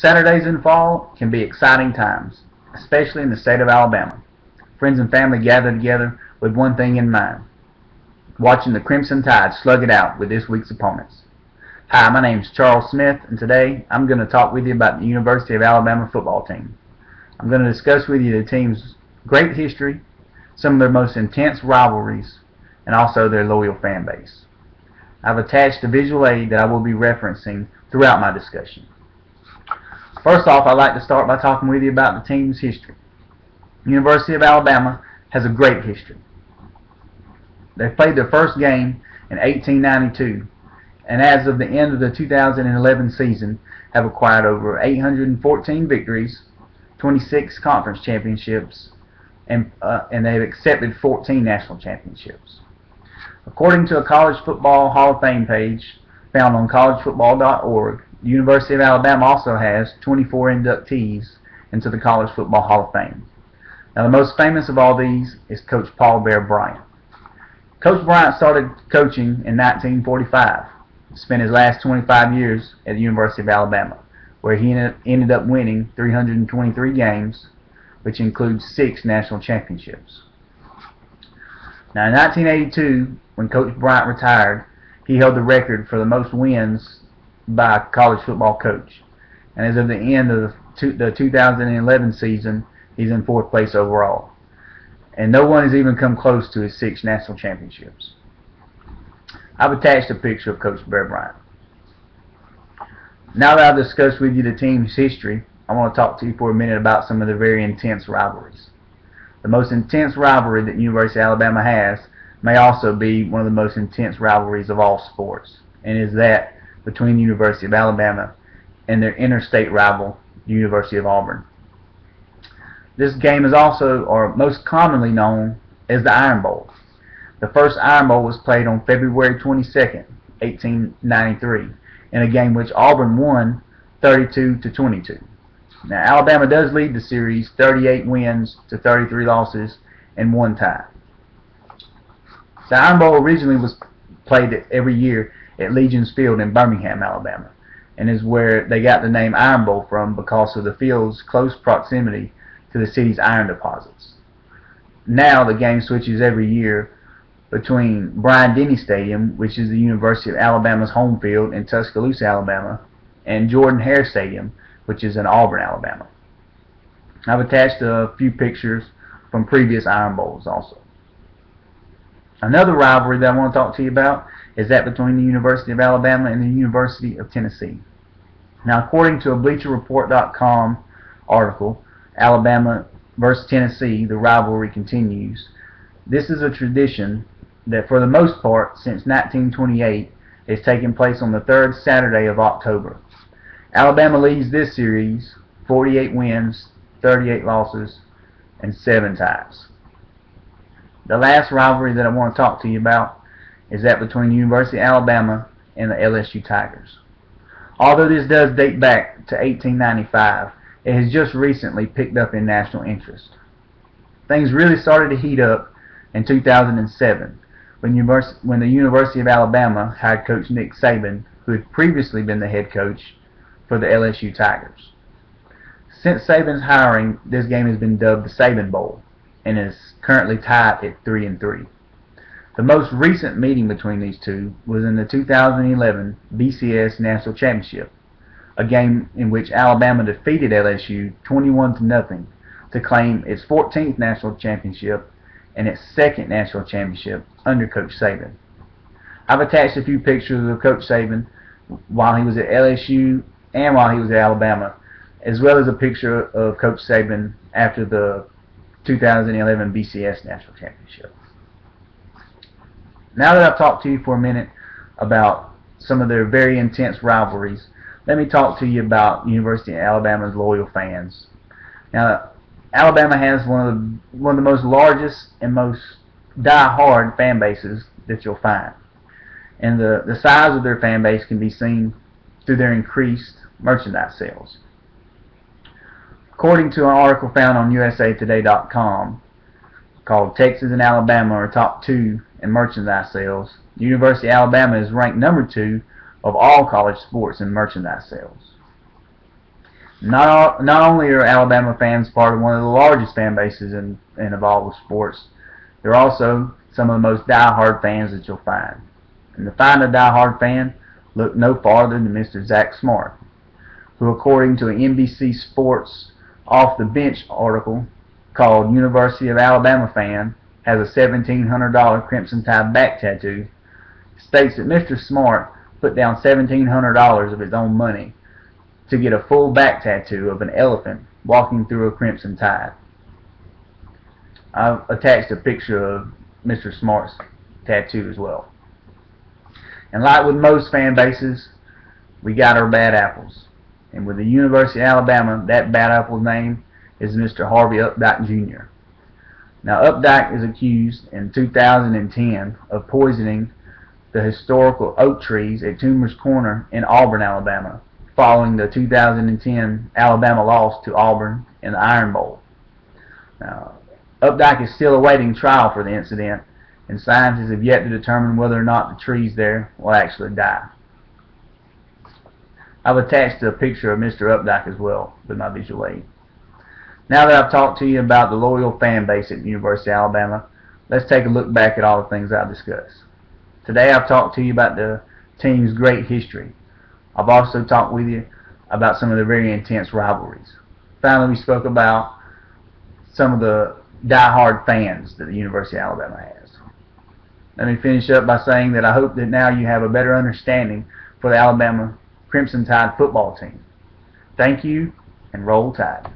Saturdays in fall can be exciting times, especially in the state of Alabama. Friends and family gather together with one thing in mind: watching the Crimson Tide slug it out with this week's opponents. Hi, my name is Charles Smith, and today I'm going to talk with you about the University of Alabama football team. I'm going to discuss with you the team's great history, some of their most intense rivalries, and also their loyal fan base. I've attached a visual aid that I will be referencing throughout my discussion. First off, I'd like to start by talking with you about the team's history. The University of Alabama has a great history. They played their first game in 1892, and as of the end of the 2011 season have acquired over 814 victories, 26 conference championships, and they've accepted 14 national championships. According to a College Football Hall of Fame page found on collegefootball.org, the University of Alabama also has 24 inductees into the College Football Hall of Fame. Now, the most famous of all these is Coach Paul Bear Bryant. Coach Bryant started coaching in 1945, spent his last 25 years at the University of Alabama, where he ended up winning 323 games, which includes 6 national championships. Now, in 1982, when Coach Bryant retired, he held the record for the most wins by a college football coach. And as of the end of the 2011 season, he's in 4th place overall. And no one has even come close to his 6 national championships. I've attached a picture of Coach Bear Bryant. Now that I've discussed with you the team's history, I want to talk to you for a minute about some of the very intense rivalries. The most intense rivalry that University of Alabama has may also be one of the most intense rivalries of all sports, and is that between the University of Alabama and their interstate rival, the University of Auburn. This game is also, or most commonly known as the Iron Bowl. The first Iron Bowl was played on February 22nd, 1893, in a game which Auburn won 32-22. Now, Alabama does lead the series 38 wins to 33 losses and 1 tie. The Iron Bowl originally was played every year at Legion's Field in Birmingham, Alabama, and is where they got the name Iron Bowl from because of the field's close proximity to the city's iron deposits. Now the game switches every year between Bryant-Denny Stadium, which is the University of Alabama's home field in Tuscaloosa, Alabama, and Jordan-Hare Stadium, which is in Auburn, Alabama. I've attached a few pictures from previous Iron Bowls also. Another rivalry that I want to talk to you about is that between the University of Alabama and the University of Tennessee. Now, according to a BleacherReport.com article, Alabama versus Tennessee, the rivalry continues. This is a tradition that for the most part since 1928 has taken place on the 3rd Saturday of October. Alabama leads this series 48 wins, 38 losses, and 7 ties. The last rivalry that I want to talk to you about is that between the University of Alabama and the LSU Tigers. Although this does date back to 1895, it has just recently picked up in national interest. Things really started to heat up in 2007 when the University of Alabama hired Coach Nick Saban, who had previously been the head coach for the LSU Tigers. Since Saban's hiring, this game has been dubbed the Saban Bowl and is currently tied at 3-3. The most recent meeting between these two was in the 2011 BCS National Championship, a game in which Alabama defeated LSU 21-0 to claim its 14th national championship and its 2nd national championship under Coach Saban. I've attached a few pictures of Coach Saban while he was at LSU and while he was at Alabama, as well as a picture of Coach Saban after the 2011 BCS National Championship. Now that I've talked to you for a minute about some of their very intense rivalries, let me talk to you about University of Alabama's loyal fans. Now, Alabama has one of the most largest and most die-hard fan bases that you'll find. And the size of their fan base can be seen through their increased merchandise sales. According to an article found on usatoday.com called Texas and Alabama are top 2 in merchandise sales, the University of Alabama is ranked number 2 of all college sports in merchandise sales. Not only are Alabama fans part of one of the largest fan bases in of all the sports, they're also some of the most die-hard fans that you'll find. And to find a die-hard fan, look no farther than Mr. Zach Smart, who, according to an NBC Sports Off the Bench article called University of Alabama Fan, has a $1,700 Crimson Tide back tattoo, states that Mr. Smart put down $1,700 of his own money to get a full back tattoo of an elephant walking through a Crimson Tide. I've attached a picture of Mr. Smart's tattoo as well. And like with most fan bases, we got our bad apples. And with the University of Alabama, that bad apple's name is Mr. Harvey Updike Jr. Now, Updike is accused in 2010 of poisoning the historical oak trees at Toomer's Corner in Auburn, Alabama, following the 2010 Alabama loss to Auburn in the Iron Bowl. Now, Updike is still awaiting trial for the incident, and scientists have yet to determine whether or not the trees there will actually die. I've attached a picture of Mr. Updike as well with my visual aid. Now that I've talked to you about the loyal fan base at the University of Alabama, let's take a look back at all the things I've discussed. Today I've talked to you about the team's great history. I've also talked with you about some of the very intense rivalries. Finally, we spoke about some of the die-hard fans that the University of Alabama has. Let me finish up by saying that I hope that now you have a better understanding for the Alabama Crimson Tide football team. Thank you, and roll Tide.